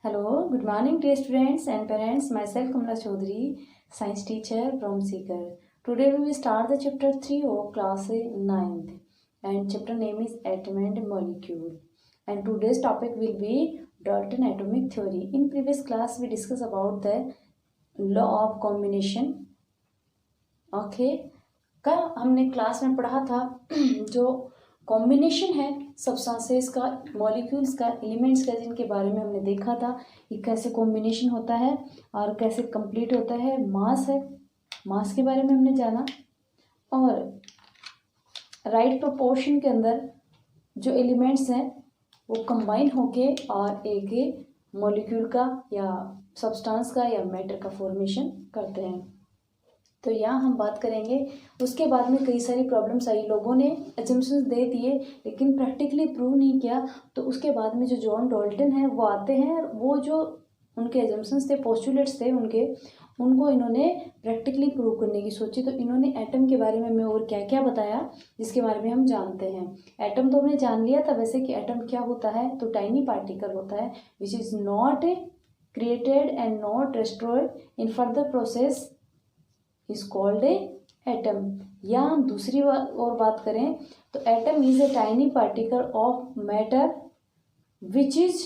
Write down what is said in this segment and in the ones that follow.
Hello, good morning dear students and parents. Myself Kamala Chaudhary, science teacher from Seeker. Today we will start the chapter 3 of class 9th and chapter name is Atom and Molecule. And today's topic will be Dalton atomic theory. In previous class we discussed about the law of combination. Okay, कल हमने class में पढ़ा था जो combination है substances का, molecules का, elements का, जिनके बारे में हमने देखा था कि कैसे कॉम्बिनेशन होता है और कैसे कंप्लीट होता है। मास है, मास के बारे में हमने जाना और राइट प्रोपोर्शन के अंदर जो एलिमेंट्स हैं वो कंबाइन होके और एक मॉलिक्यूल का या सब्सटेंस का या मैटर का फॉर्मेशन करते हैं। तो यहाँ हम बात करेंगे। उसके बाद में कई सारी प्रॉब्लम्स आई, लोगों ने एजम्पशंस दे दिए लेकिन प्रैक्टिकली प्रूव नहीं किया। तो उसके बाद में जो जॉन डाल्टन है वो आते हैं, वो जो उनके एजम्पशंस थे, पोस्टुलेट्स थे उनको इन्होंने प्रैक्टिकली प्रूव करने की सोची। तो इन्होंने एटम के बारे में और क्या क्या बताया जिसके बारे में हम जानते हैं। एटम तो हमने जान लिया था वैसे कि एटम क्या होता है, तो टाइनी पार्टिकल होता है which is not created and not destroyed in further process is called a atom. या हम दूसरी और बात करें तो atom is a tiny particle of matter which is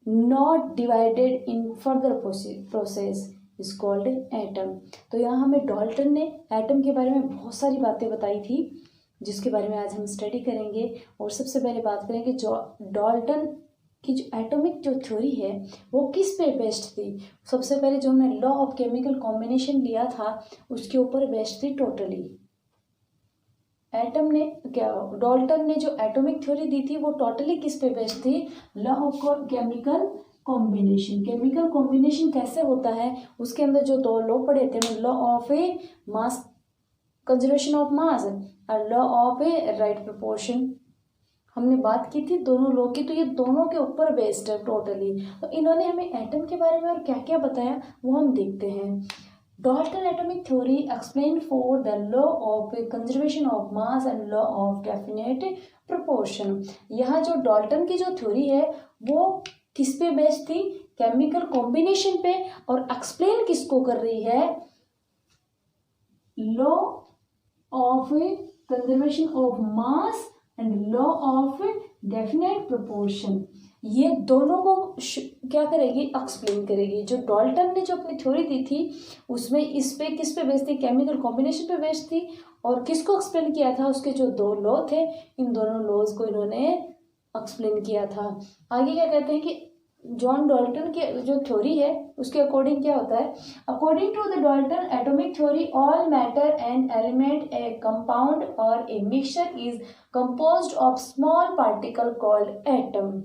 not divided in further process is called atom. तो यहाँ हमें डाल्टन ने एटम के बारे में बहुत सारी बातें बताई थी जिसके बारे में आज हम स्टडी करेंगे। और सबसे पहले बात करेंगे जो डाल्टन कि जो एटॉमिक जो थ्योरी है वो किस पे बेस्ड थी। सबसे पहले जो हमने लॉ ऑफ केमिकल कॉम्बिनेशन लिया था उसके ऊपर बेस्ड थी टोटली। एटम ने क्या, डाल्टन ने जो एटॉमिक थ्योरी दी थी वो टोटली किस पे बेस्ड थी, law of chemical combination. Chemical combination कैसे होता है उसके अंदर जो दो लॉ पढ़े थे, law of a mass conservation of mass और law of a right proportion, हमने बात की थी दोनों लॉ की। तो ये दोनों के ऊपर बेस्ड है टोटली। तो इन्होंने हमें एटम के बारे में और क्या क्या बताया वो हम देखते हैं। Dalton atomic theory explain for the law of conservation of mass and law of definite proportion. यहाँ जो डाल्टन की जो थ्योरी है वो किस पे बेस्ड थी, केमिकल कॉम्बिनेशन पे। और एक्सप्लेन किसको कर रही है, law of conservation of mass and law of definite proportion. ये दोनों को क्या करेगी, एक्सप्लेन करेगी। जो डाल्टन ने जो अपनी थ्योरी दी थी उसमें इस पे किस पे बेस्ड थी, केमिकल कॉम्बिनेशन पे बेस्ड थी। और किसको एक्सप्लेन किया था, उसके जो दो लॉ थे इन दोनों लॉज को इन्होंने एक्सप्लेन किया था। आगे क्या कहते हैं कि जॉन डाल्टन की जो थ्योरी है उसके अकॉर्डिंग क्या होता है, according to the Dalton atomic theory all matter and element a compound और a mixture is composed of small particle called atom.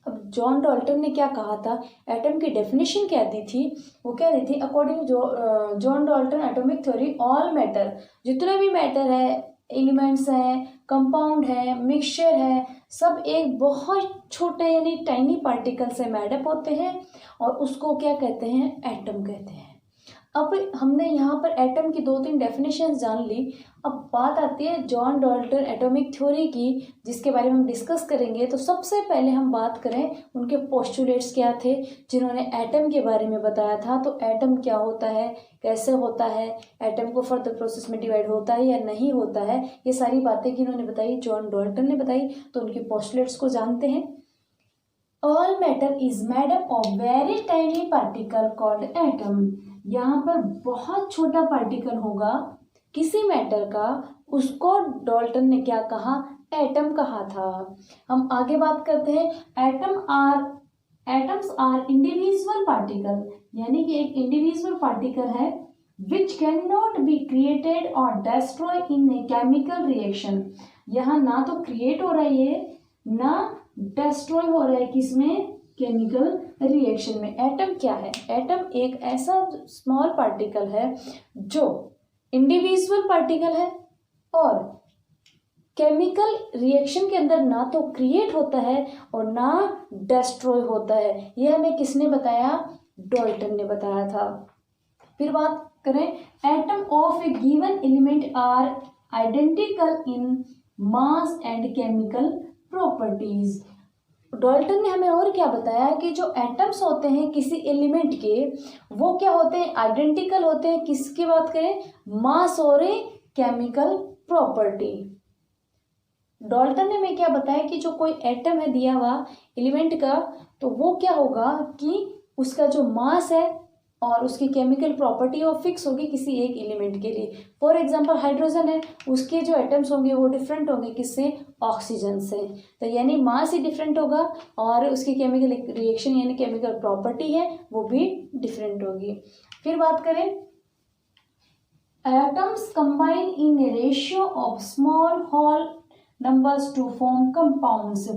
अब जॉन डाल्टन ने क्या कहा था, एटम की डेफिनेशन क्या दी थी, वो क्या दी थी, according John Dalton atomic theory all matter, जितने भी मैटर है, एलिमेंट्स हैं, कंपाउंड है, मिक्सचर है, सब एक बहुत छोटे यानी टाइनी पार्टिकल से मेडअप होते हैं और उसको क्या कहते हैं, एटम कहते हैं। अब हमने यहाँ पर एटम की 2-3 डेफिनेशंस जान ली। अब बात आती है जॉन डाल्टन एटॉमिक थ्योरी की जिसके बारे में हम डिस्कस करेंगे। तो सबसे पहले हम बात करें उनके पोस्टुलेट्स क्या थे जिन्होंने एटम के बारे में बताया था। तो एटम क्या होता है, कैसे होता है, एटम को फर्दर प्रोसेस में डिवाइड होता है या नहीं होता है, ये सारी बातें किन्होंने बताई, जॉन डाल्टन ने बताई। तो उनके पोस्टुलेट्स को जानते हैं। All matter is made up of very tiny particle called atom. यहाँ पर बहुत छोटा पार्टिकल होगा किसी मैटर का, उसको डाल्टन ने क्या कहा, एटम कहा था। हम आगे बात करते हैं। एटम्स आर इंडिविजुअल पार्टिकल, यानी कि एक इंडिविजुअल पार्टिकल है which can not be created और destroy in a chemical reaction. यहाँ ना तो क्रिएट हो रहा है ये, ना डिस्ट्रॉय हो रहा है किसमें, केमिकल रिएक्शन में। एटम क्या है, एटम एक ऐसा स्मॉल पार्टिकल है जो इंडिविजुअल पार्टिकल है और केमिकल रिएक्शन के अंदर ना तो क्रिएट होता है और ना डिस्ट्रॉय होता है। यह हमें किसने बताया, डाल्टन ने बताया था। फिर बात करें, atom of a given element are identical in mass and chemical properties. Dalton ने हमें और क्या बताया कि जो एटम्स होते हैं किसी एलिमेंट के, वो क्या होते हैं, आइडेंटिकल होते हैं। किसकी बात करें, मास और केमिकल प्रॉपर्टी। डाल्टन ने हमें क्या बताया कि जो कोई एटम है दिया हुआ एलिमेंट का, तो वो क्या होगा कि उसका जो मास है और उसकी केमिकल प्रॉपर्टी वो फिक्स होगी किसी एक एलिमेंट के लिए। फॉर एग्जांपल हाइड्रोजन है, उसके जो एटम्स होंगे वो डिफरेंट होंगे किससे, ऑक्सीजन से। तो यानी मास ही डिफरेंट होगा और उसकी केमिकल रिएक्शन यानी केमिकल प्रॉपर्टी है वो भी डिफरेंट होगी। फिर बात करें, atoms combine in a ratio of small whole numbers to form compounds.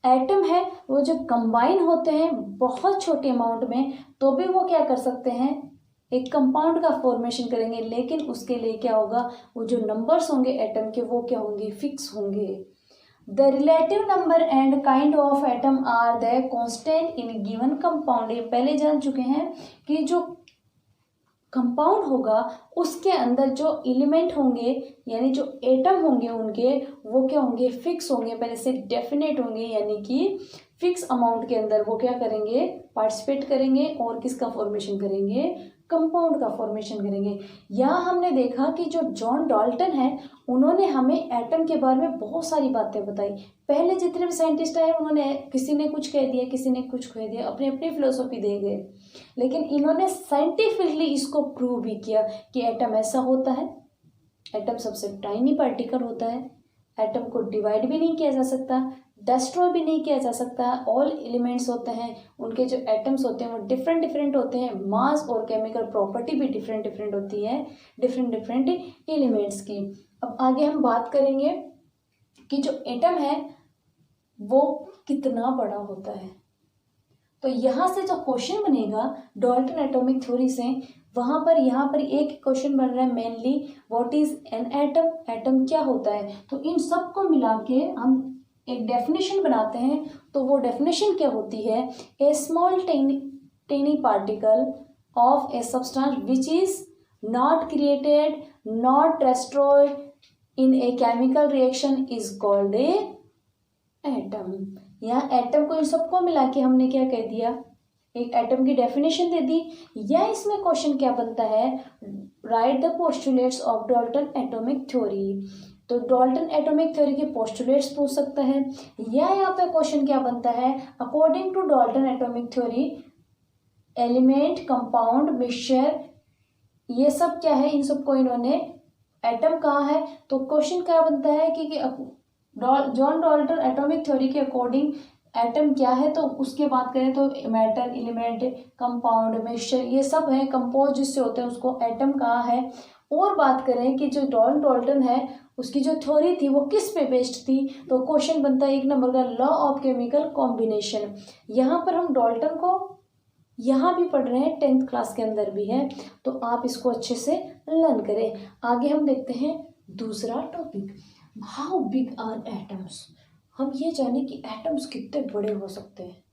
Atom है वो जब कंबाइन होते हैं बहुत छोटे अमाउंट में, तो भी वो क्या कर सकते हैं, एक कंपाउंड का फॉर्मेशन करेंगे। लेकिन उसके लिए क्या होगा, वो जो नंबर्स होंगे एटम के वो क्या होंगे, फिक्स होंगे। The relative number and kind of atom are the constant in given compound. ये पहले जान चुके हैं कि जो कंपाउंड होगा उसके अंदर जो एलिमेंट होंगे यानी जो एटम होंगे उनके, वो क्या होंगे, फिक्स होंगे, पहले से डेफिनेट होंगे, यानी कि फिक्स अमाउंट के अंदर वो क्या करेंगे, पार्टिसिपेट करेंगे और किसका फॉर्मेशन करेंगे, कंपाउंड का फॉर्मेशन करेंगे। यहाँ हमने देखा कि जो जॉन डाल्टन है उन्होंने हमें एटम के बारे में बहुत सारी बातें बताई। पहले जितने भी साइंटिस्ट आए उन्होंने किसी ने कुछ कह दिया, किसी ने कुछ कह दिया, अपनी अपनी फिलोसॉफी दे गए, लेकिन इन्होंने साइंटिफिकली इसको प्रूव भी किया कि एटम ऐसा होता है। एटम सबसे टाइनी पार्टिकल होता है, एटम को डिवाइड भी नहीं किया जा सकता, डिस्ट्रॉय भी नहीं किया जा सकता। ऑल एलिमेंट्स होते हैं उनके जो एटम्स होते हैं वो डिफरेंट डिफरेंट होते हैं, मास और केमिकल प्रॉपर्टी भी डिफरेंट डिफरेंट होती है डिफरेंट डिफरेंट एलिमेंट्स की। अब आगे हम बात करेंगे कि जो एटम है वो कितना बड़ा होता है। तो यहाँ से जो क्वेश्चन बनेगा डाल्टन एटॉमिक थ्योरी से, वहाँ पर यहाँ पर एक क्वेश्चन बन रहा है mainly, what is an atom, atom क्या होता है। तो इन सब को मिला के हम एक डेफिनेशन बनाते हैं। तो वो डेफिनेशन क्या होती है, a small tiny particle of a substance which is not created not destroyed in a chemical reaction is called a atom. यहाँ एटम को इन सबको मिला के हमने क्या कह दिया, एक एटम की डेफिनेशन दे दी। या इसमें क्वेश्चन क्या बनता है, right the postulates of Dalton atomic theory. तो डाल्टन एटॉमिक थ्योरी के पोस्टुलेट्स पूछ सकता है। या यहाँ पे क्वेश्चन क्या बनता है, according to Dalton atomic theory element compound mixture, ये सब क्या है, इन सबको इन्होंने एटम कहा है। तो क्वेश्चन क्या बनता है कि जॉन डाल्टन एटॉमिक थ्योरी के अकॉर्डिंग एटम क्या है, तो उसके बात करें तो मैटर, एलिमेंट, कंपाउंड, मिक्सचर, ये सब है कंपोज जिससे होते हैं उसको एटम कहा है। और बात करें कि जो जॉन डाल्टन है उसकी जो थ्योरी थी वो किस पे बेस्ड थी, तो क्वेश्चन बनता है एक नंबर का, लॉ ऑफ केमिकल कॉम्बिनेशन। यहाँ पर हम डाल्टन को यहाँ भी पढ़ रहे हैं, 10th क्लास के अंदर भी है, तो आप इसको अच्छे से लर्न करें। आगे हम देखते हैं दूसरा topic, how big are atoms. हम ये जाने कि एटम्स कितने बड़े हो सकते हैं,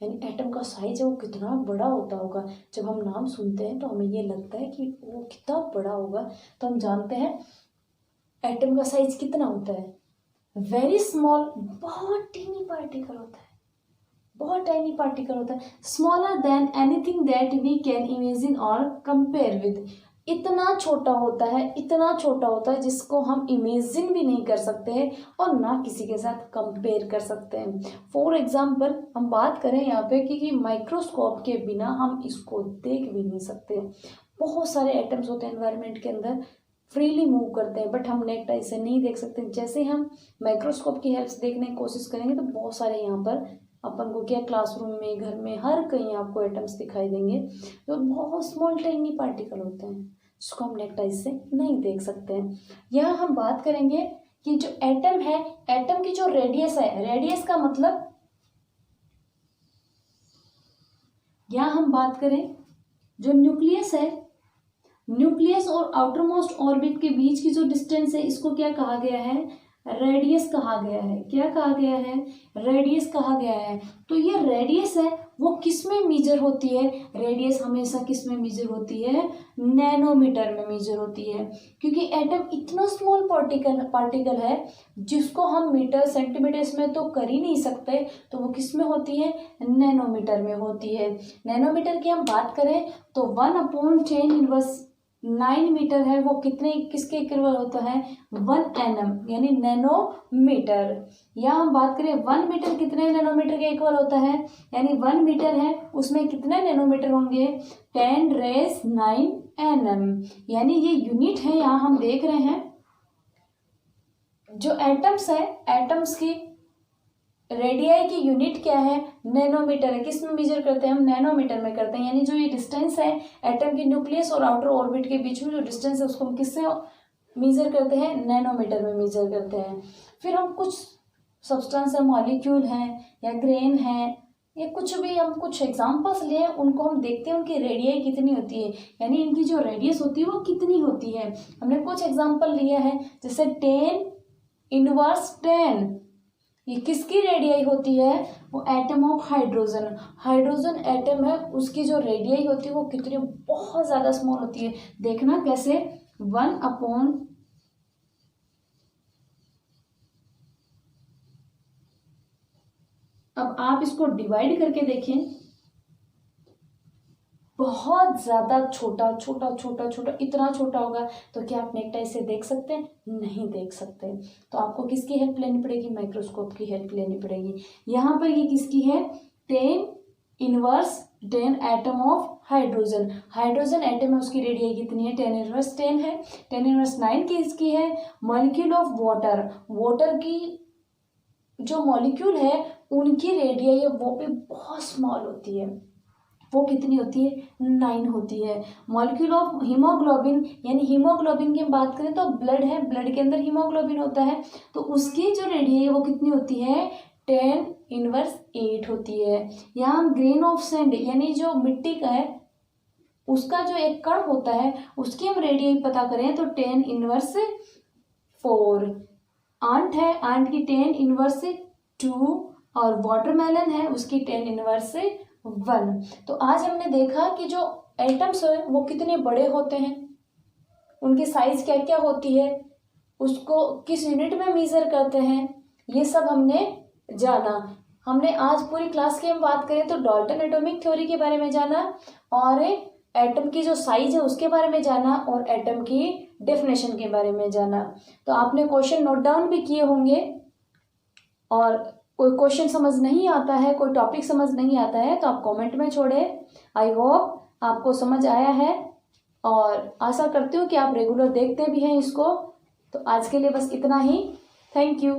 यानी एटम का साइज है वो कितना बड़ा होता होगा। जब हम नाम सुनते हैं तो हमें ये लगता है कि वो कितना बड़ा होगा। तो हम जानते हैं एटम का साइज कितना होता है, वेरी स्मॉल, बहुत टीनी पार्टिकल होता है, बहुत टाइनी पार्टिकल होता है, smaller than anything that we can imagine और कंपेयर विद। इतना छोटा होता है, इतना छोटा होता है जिसको हम इमेजिन भी नहीं कर सकते हैं और ना किसी के साथ कंपेयर कर सकते हैं। फॉर एग्जांपल हम बात करें यहाँ पे कि माइक्रोस्कोप के बिना हम इसको देख भी नहीं सकते। बहुत सारे एटम्स होते हैं एनवायरनमेंट के अंदर, फ्रीली मूव करते हैं, बट हम नेक्ट आई से नहीं देख सकते। जैसे हम माइक्रोस्कोप की हेल्प से देखने की कोशिश करेंगे तो बहुत सारे यहाँ पर अपन को क्या, क्लासरूम में, घर में, हर कहीं आपको एटम्स दिखाई देंगे जो बहुत स्मॉल टाइनी पार्टिकल होते हैं जिसको हम नेक्ट आई से नहीं देख सकते हैं। यहाँ हम बात करेंगे कि जो एटम है, एटम की जो रेडियस है, रेडियस का मतलब, यहाँ हम बात करें जो न्यूक्लियस है, न्यूक्लियस और आउटर मोस्ट ऑर्बिट के बीच की जो डिस्टेंस है इसको क्या कहा गया है, रेडियस कहा गया है। क्या कहा गया है? रेडियस कहा गया है। तो ये रेडियस है वो किस में मेजर होती है? रेडियस हमेशा किस में मेजर होती है? नैनोमीटर में मेजर होती है, क्योंकि एटम इतना स्मॉल पार्टिकल है जिसको हम मीटर सेंटीमीटर्स में तो कर ही नहीं सकते, तो वो किस में होती है? नैनोमीटर में होती है। नैनोमीटर की हम बात करें तो 1/10⁻⁹ मीटर है वो कितने किसके इक्वल होता है? 1 nm यानी नैनोमीटर। या हम बात करें 1 मीटर कितने नैनोमीटर के इक्वल होता है? यानी 1 मीटर है उसमें कितने नैनोमीटर होंगे? 10⁻⁹ nm। यानी ये यूनिट है, यहाँ हम देख रहे हैं जो एटम्स है, एटम्स की रेडियाई की यूनिट क्या है? नैनोमीटर है। किस में मेजर करते हैं हम? नैनोमीटर में करते हैं। यानी जो ये डिस्टेंस है एटम की न्यूक्लियस और आउटर ऑर्बिट के बीच में जो डिस्टेंस है उसको हम किससे मेजर करते हैं? नैनोमीटर में मेजर करते हैं। फिर हम कुछ सब्सटेंस है, मॉलिक्यूल हैं या ग्रेन है या कुछ भी, हम कुछ एग्जांपल्स लिए उनको हम देखते हैं उनकी रेडियाई कितनी होती है, यानी इनकी जो रेडियस होती है वो कितनी होती है। हमने कुछ एग्जाम्पल लिया है, जैसे 10⁻10 ये किसकी रेडियाई होती है? वो atom of hydrogen. Hydrogen atom है उसकी जो रेडियाई होती है वो कितनी, बहुत ज़्यादा स्मॉल होती है। देखना कैसे, 1/, अब आप इसको डिवाइड करके देखें, बहुत ज़्यादा छोटा छोटा छोटा छोटा, इतना छोटा होगा तो क्या आप नेक्टाइल से देख सकते हैं? नहीं देख सकते। तो आपको किसकी हेल्प लेनी पड़ेगी? माइक्रोस्कोप की हेल्प लेनी पड़ेगी। यहाँ पर ये किसकी है? 10⁻10 atom of hydrogen. Hydrogen atom है उसकी रेडियाई कितनी है? 10⁻10 है। 10⁻9 किसकी है? Molecule of water. वाटर की जो मॉलिक्यूल है उनकी रेडियाई है वो भी बहुत स्मॉल होती है। वो कितनी होती है? 9 होती है। मॉलिक्यूल ऑफ हीमोग्लोबिन, यानी हीमोग्लोबिन की हम बात करें तो ब्लड है, ब्लड के अंदर हीमोग्लोबिन होता है, तो उसकी जो रेडियाई है वो कितनी होती है? 10⁻8 होती है। यहाँ हम ग्रेन ऑफ सैंड यानी जो मिट्टी का है उसका जो एक कण होता है उसकी हम रेडियाई पता करें तो 10⁻4। आंट है, आंट की 10⁻2 और वाटरमेलन है उसकी 10⁻1। तो आज हमने देखा कि जो एटम्स है वो कितने बड़े होते हैं, उनकी साइज क्या क्या होती है, उसको किस यूनिट में मेजर करते हैं, ये सब हमने जाना। हमने आज पूरी क्लास की हम बात करें तो डाल्टन एटॉमिक थ्योरी के बारे में जाना और एटम की जो साइज है उसके बारे में जाना और एटम की डेफिनेशन के बारे में जाना। तो आपने क्वेश्चन नोट डाउन भी किए होंगे, और कोई क्वेश्चन समझ नहीं आता है, कोई टॉपिक समझ नहीं आता है तो आप कमेंट में छोड़े। आई होप आपको समझ आया है और आशा करती हूँ कि आप रेगुलर देखते भी हैं इसको। तो आज के लिए बस इतना ही। Thank you.